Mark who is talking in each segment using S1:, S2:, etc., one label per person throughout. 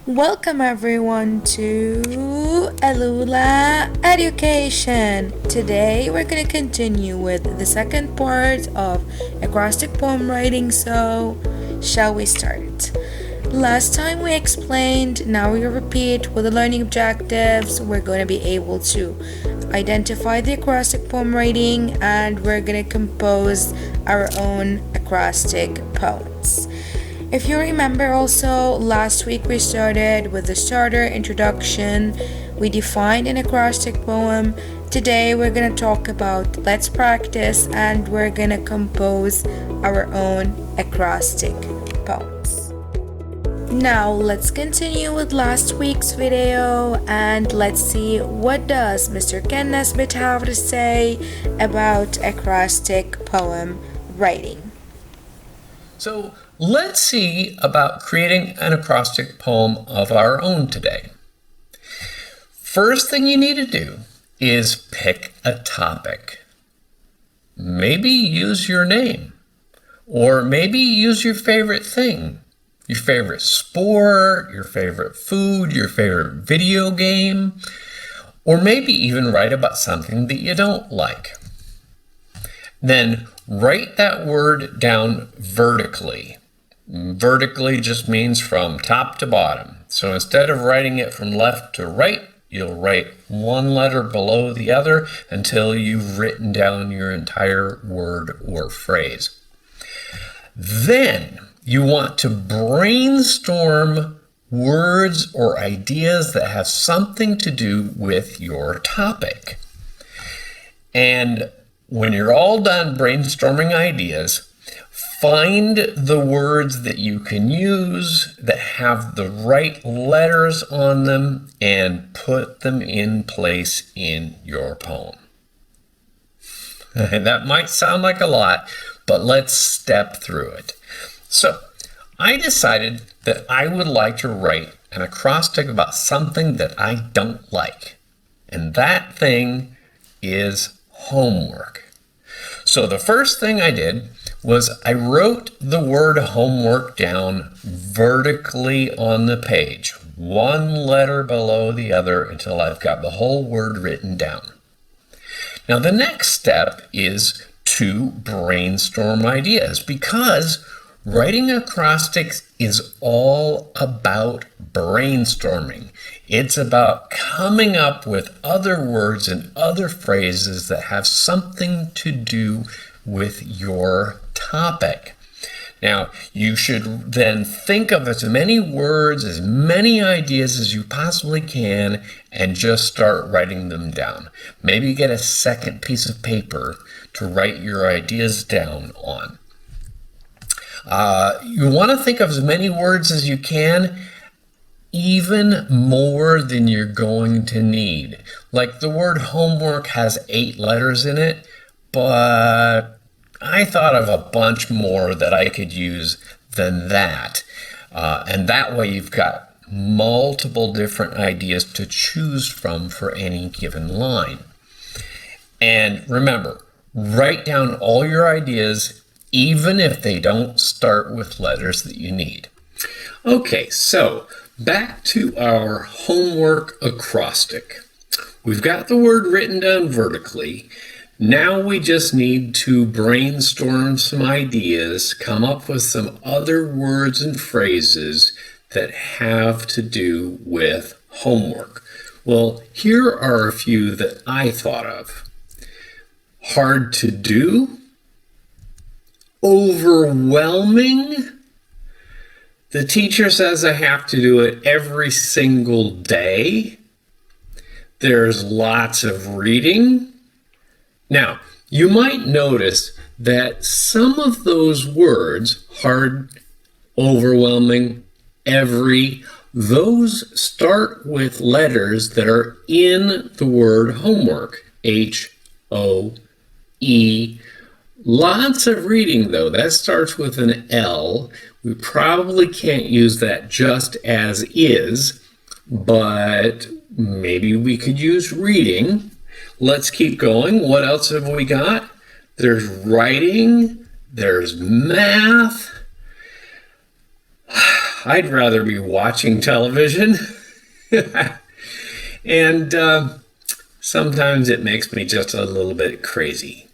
S1: Welcome everyone to Alula Education. Today we're going to continue with the second part of acrostic poem writing, so shall we start? Last time we explained, now we repeat with the learning objectives. We're going to be able to identify the acrostic poem writing and we're going to compose our own acrostic poems. If you remember also, last week we started with the starter introduction. We defined an acrostic poem. Today we're going to talk about let's practice and we're going to compose our own acrostic poems. Now let's continue with last week's video and let's see what does Mr. Ken Nesbitt have to say about acrostic poem writing.
S2: So let's see about creating an acrostic poem of our own today. First thing you need to do is pick a topic. Maybe use your name, or maybe use your favorite thing, your favorite sport, your favorite food, your favorite video game, or maybe even write about something that you don't like. Then write that word down vertically. Vertically just means from top to bottom. So instead of writing it from left to right, you'll write one letter below the other until you've written down your entire word or phrase. Then you want to brainstorm words or ideas that have something to do with your topic. And when you're all done brainstorming ideas, find the words that you can use that have the right letters on them and put them in place in your poem. That might sound like a lot, but let's step through it. So I decided that I would like to write an acrostic about something that I don't like, and that thing is homework. So the first thing I did was I wrote the word homework down vertically on the page, one letter below the other until I've got the whole word written down. Now the next step is to brainstorm ideas, because writing acrostics is all about brainstorming. It's about coming up with other words and other phrases that have something to do with your topic. Now, you should then think of as many words, as many ideas as you possibly can, and just start writing them down. Maybe get a second piece of paper to write your ideas down on. You want to think of as many words as you can, even more than you're going to need. Like the word homework has 8 letters in it, but I thought of a bunch more that I could use than that. And that way you've got multiple different ideas to choose from for any given line. And remember, write down all your ideas, even if they don't start with letters that you need. Okay, so back to our homework acrostic. We've got the word written down vertically. Now we just need to brainstorm some ideas, come up with some other words and phrases that have to do with homework. Well, here are a few that I thought of. Hard to do, overwhelming. The teacher says I have to do it every single day. There's lots of reading. Now, you might notice that some of those words, hard, overwhelming, every, those start with letters that are in the word homework, H-O-E. Lots of reading though, that starts with an L. We probably can't use that just as is, but maybe we could use reading. Let's keep going. What else have we got? There's writing, there's math. I'd rather be watching television. And sometimes it makes me just a little bit crazy.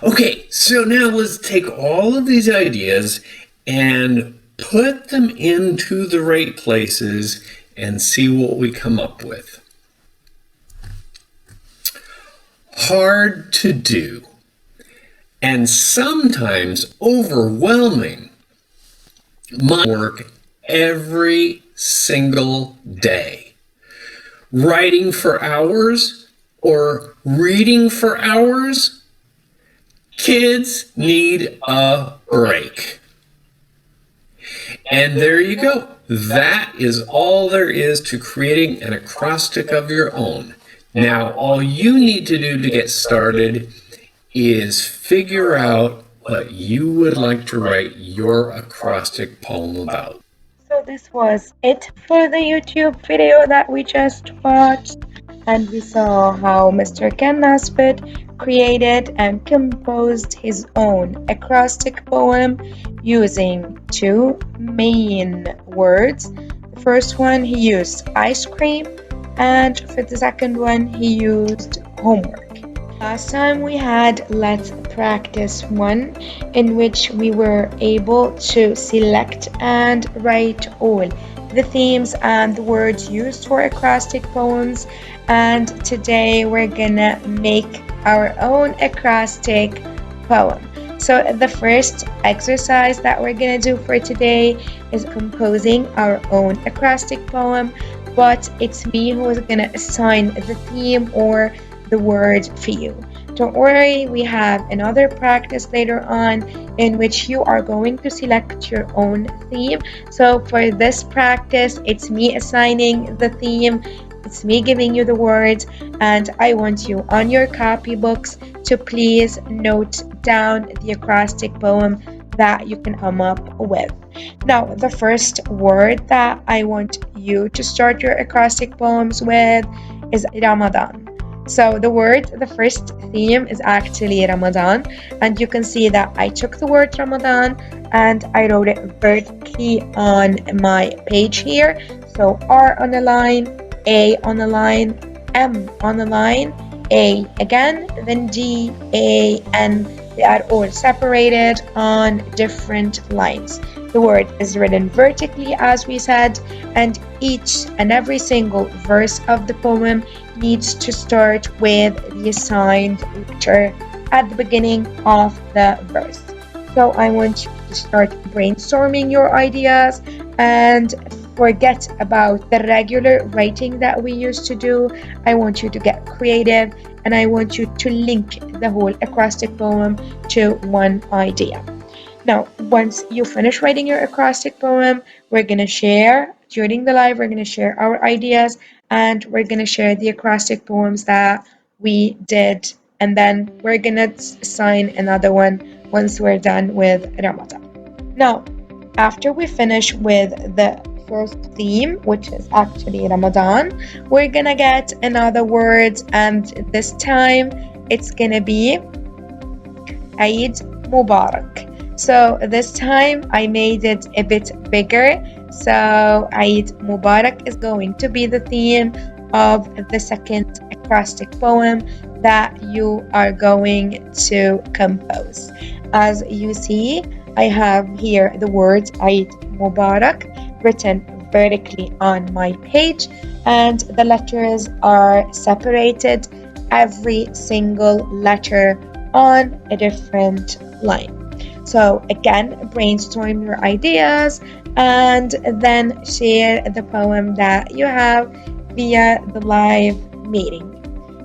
S2: Okay, so now let's take all of these ideas and put them into the right places and see what we come up with. Hard to do, and sometimes overwhelming. My work every single day. Writing for hours or reading for hours? Kids need a break. And there you go. That is all there is to creating an acrostic of your own. Now, all you need to do to get started is figure out what you would like to write your acrostic poem about.
S1: So this was it for the YouTube video that we just watched, and we saw how Mr. Ken Nesbitt created and composed his own acrostic poem using two main words. The first one he used ice cream, and for the second one he used homework. Last time we had Let's Practice 1, in which we were able to select and write all the themes and the words used for acrostic poems, and today we're gonna make our own acrostic poem. So the first exercise that we're gonna do for today is composing our own acrostic poem, but it's me who is gonna assign the theme or the word for you. Don't worry, we have another practice later on in which you are going to select your own theme. So for this practice, it's me assigning the theme, it's me giving you the words, and I want you on your copybooks to please note down the acrostic poem that you can come up with. Now, the first word that I want you to start your acrostic poems with is Ramadan. So the first theme is actually Ramadan, and you can see that I took the word Ramadan and I wrote it vertically on my page here. So R on the line, A on the line, M on the line, A again, then D, A, N. They are all separated on different lines. The word is written vertically, as we said, and each and every single verse of the poem needs to start with the assigned letter at the beginning of the verse. So I want you to start brainstorming your ideas and forget about the regular writing that we used to do. I want you to get creative, and I want you to link the whole acrostic poem to one idea. Now, once you finish writing your acrostic poem, we're going to share, during the live, we're going to share our ideas, and we're going to share the acrostic poems that we did, and then we're going to assign another one once we're done with Ramadan. Now, after we finish with the first theme, which is actually Ramadan, we're going to get another word, and this time it's going to be Eid Mubarak. So this time I made it a bit bigger. So Eid Mubarak is going to be the theme of the second acrostic poem that you are going to compose. As you see, I have here the words Eid Mubarak written vertically on my page, and the letters are separated, every single letter on a different line. So again, brainstorm your ideas and then share the poem that you have via the live meeting.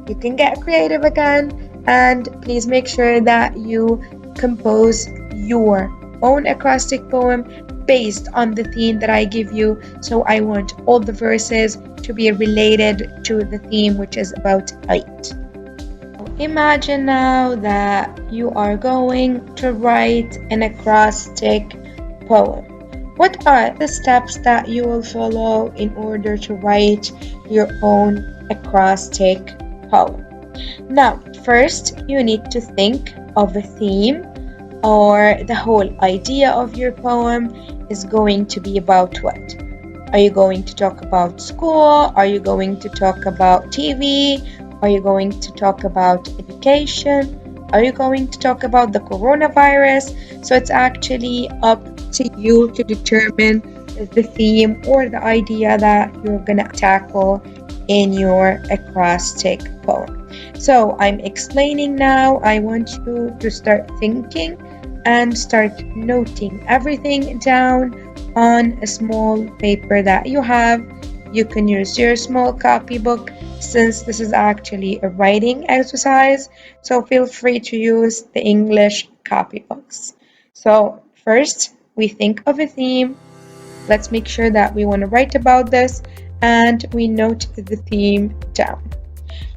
S1: You can get creative again, and please make sure that you compose your own acrostic poem based on the theme that I give you. So I want all the verses to be related to the theme, which is about Eid. Imagine now that you are going to write an acrostic poem. What are the steps that you will follow in order to write your own acrostic poem? Now, first, you need to think of a theme or the whole idea of your poem. is going to be about what? Are you going to talk about school? Are you going to talk about TV? Are you going to talk about education? Are you going to talk about the coronavirus? So it's actually up to you to determine the theme or the idea that you're going to tackle in your acrostic poem. So I'm explaining now. I want you to start thinking and start noting everything down on a small paper that you have. You can use your small copybook since this is actually a writing exercise, so feel free to use the English copybooks. So first, we think of a theme. Let's make sure that we want to write about this and we note the theme down.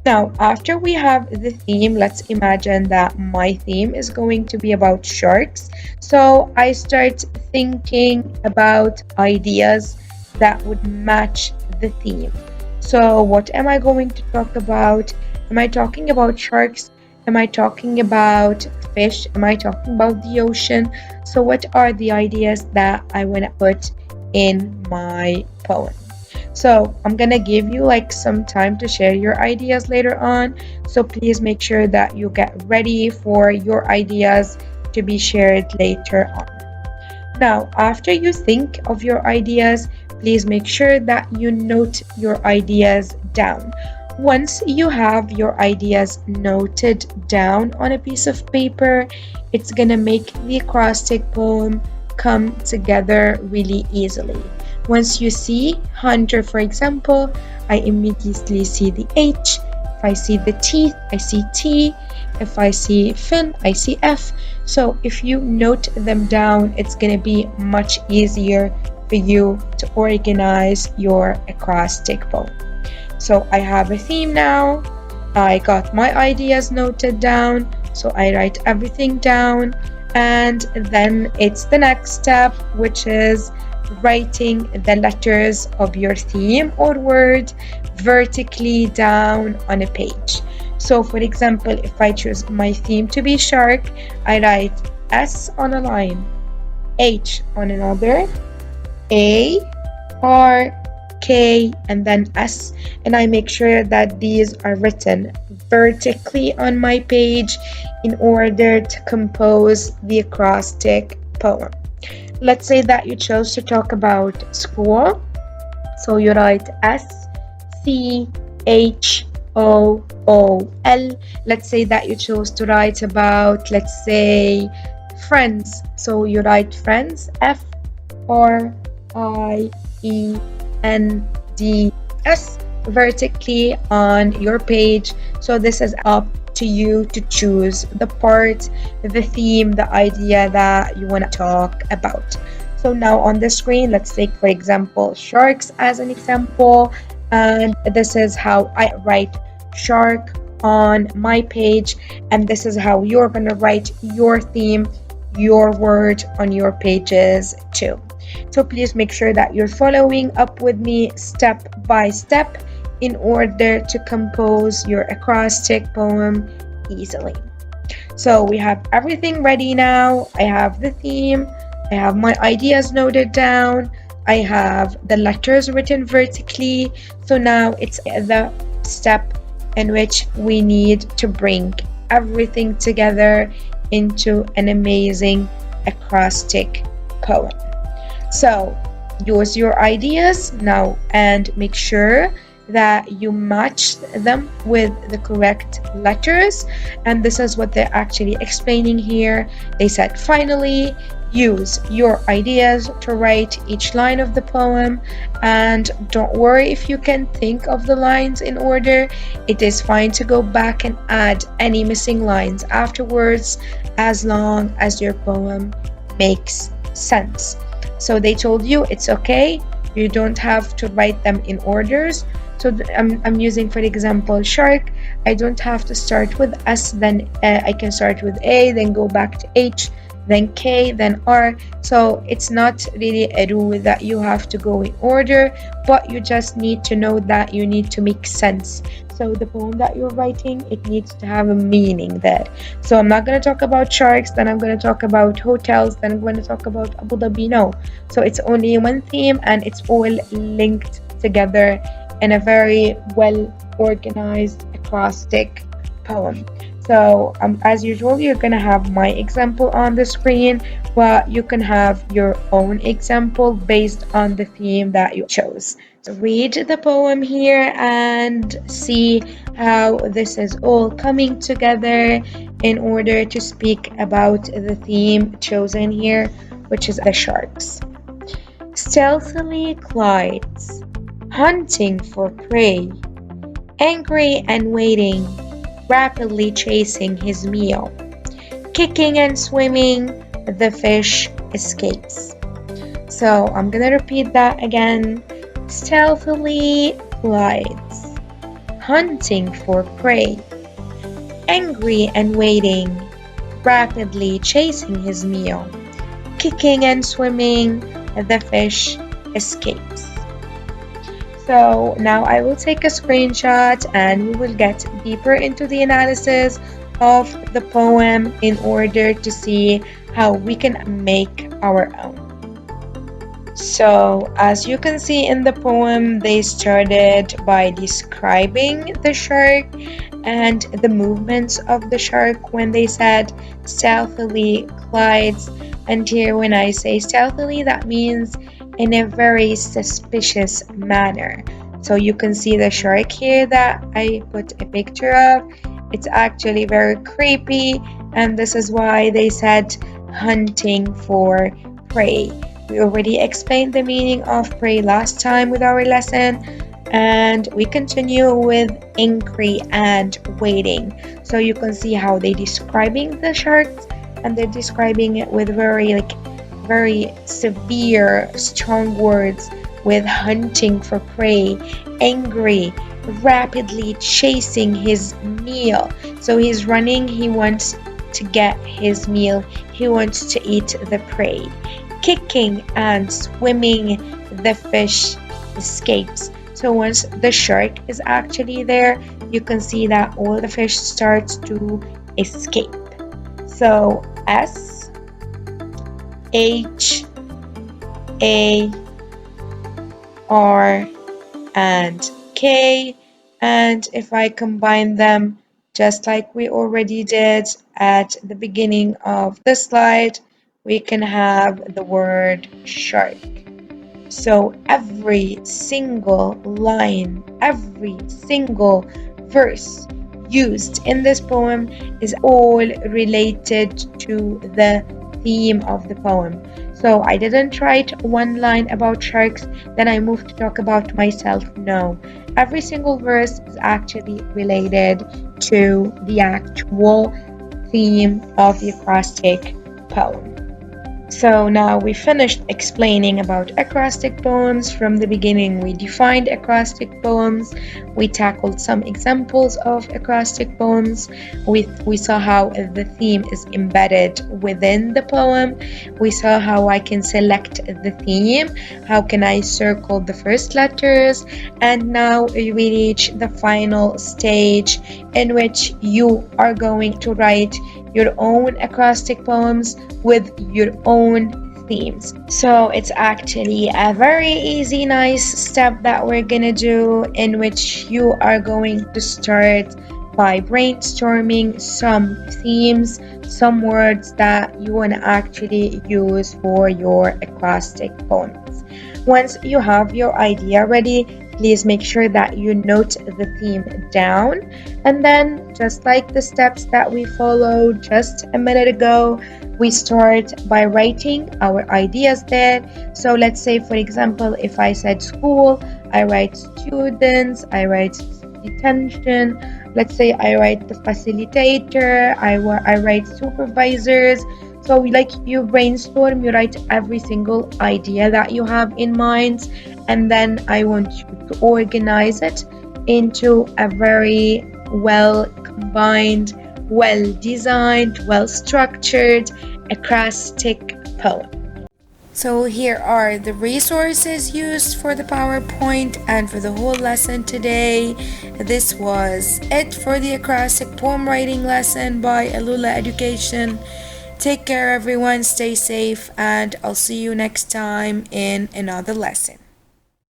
S1: Now, after we have the theme, let's imagine that my theme is going to be about sharks. So I start thinking about ideas that would match the theme. So what am I going to talk about? Am I talking about sharks? Am I talking about fish? Am I talking about the ocean? So what are the ideas that I want to put in my poem? So I'm gonna give you like some time to share your ideas later on. So please make sure that you get ready for your ideas to be shared later on. Now, after you think of your ideas, please make sure that you note your ideas down. Once you have your ideas noted down on a piece of paper, it's gonna make the acrostic poem come together really easily. Once you see hunter, for example, I immediately see the H. If I see the teeth, I see T. If I see fin, I see F. So if you note them down, it's going to be much easier for you to organize your acrostic poem. So I have a theme now. I got my ideas noted down. So I write everything down. And then it's the next step, which is writing the letters of your theme or word vertically down on a page. So for example, if I choose my theme to be shark, I write S on a line, H on another, A, R, K, and then S, and I make sure that these are written vertically on my page in order to compose the acrostic poem. Let's say that you chose to talk about school. So you write S, C, H, O, O, L. Let's say that you chose to write about, let's say, friends. So you write friends, F, R, I, E, N, D, S, vertically on your page. So this is up to you to choose the part, the theme, the idea that you want to talk about. So now on the screen, let's take, for example, sharks as an example. And this is how I write shark on my page. And this is how you're going to write your theme, your word on your pages too. So please make sure that you're following up with me step by step in order to compose your acrostic poem easily. So we have everything ready now. I have the theme, I have my ideas noted down, I have the letters written vertically. So now it's the step in which we need to bring everything together into an amazing acrostic poem. So use your ideas now and make sure that you match them with the correct letters. And this is what they're actually explaining here. They said, finally, use your ideas to write each line of the poem. And don't worry if you can think of the lines in order. It is fine to go back and add any missing lines afterwards, as long as your poem makes sense. So they told you it's okay. You don't have to write them in orders. So I'm using, for example, shark. I don't have to start with S, then I can start with A, then go back to H, then K, then R. So it's not really a rule that you have to go in order, but you just need to know that you need to make sense. So the poem that you're writing, it needs to have a meaning there. So I'm not going to talk about sharks, then I'm going to talk about hotels, then I'm going to talk about Abu Dhabi. No. So it's only one theme and it's all linked together in a very well organized acrostic poem. So as usual, you're going to have my example on the screen, but you can have your own example based on the theme that you chose. So read the poem here and see how this is all coming together in order to speak about the theme chosen here, which is the sharks. Stealthily glides, hunting for prey, angry and waiting, rapidly chasing his meal. Kicking and swimming, the fish escapes. So I'm gonna repeat that again. Stealthily glides, hunting for prey, angry and waiting, rapidly chasing his meal. Kicking and swimming, the fish escapes. So now I will take a screenshot and we will get deeper into the analysis of the poem in order to see how we can make our own. So as you can see in the poem, they started by describing the shark and the movements of the shark when they said stealthily glides. And here when I say stealthily, that means in a very suspicious manner. So you can see the shark here that I put a picture of. It's actually very creepy, and this is why they said hunting for prey. We already explained the meaning of prey last time with our lesson, and we continue with angry and waiting. So you can see how they're describing the sharks, and they're describing it with very severe, strong words, with hunting for prey, angry, rapidly chasing his meal. So he's running, he wants to get his meal, he wants to eat the prey. Kicking and swimming, the fish escapes. So once the shark is actually there, you can see that all the fish starts to escape. So S H A R and K, and if I combine them just like we already did at the beginning of the slide, we can have the word shark. So every single line, every single verse used in this poem is all related to the theme of the poem. So I didn't write one line about sharks, then I moved to talk about myself. No, every single verse is actually related to the actual theme of the acrostic poem. So now we finished explaining about acrostic poems. From the beginning, we defined acrostic poems. We tackled some examples of acrostic poems. We saw how the theme is embedded within the poem. We saw how I can select the theme. How can I circle the first letters? And now we reach the final stage in which you are going to write your own acrostic poems with your own themes. So it's actually a very easy, nice step that we're gonna do, in which you are going to start by brainstorming some themes, some words that you want to actually use for your acrostic poems. Once you have your idea ready, please make sure that you note the theme down, and then just like the steps that we followed just a minute ago, we start by writing our ideas there. So let's say, for example, if I said school, I write students, I write detention. Let's say I write the facilitator, I write supervisors. So like you brainstorm, you write every single idea that you have in mind, and then I want you to organize it into a very well combined, well designed, well structured acrostic poem. So here are the resources used for the PowerPoint and for the whole lesson today. This was it for the acrostic poem writing lesson by Alula Education. Take care everyone, stay safe, and I'll see you next time in another lesson.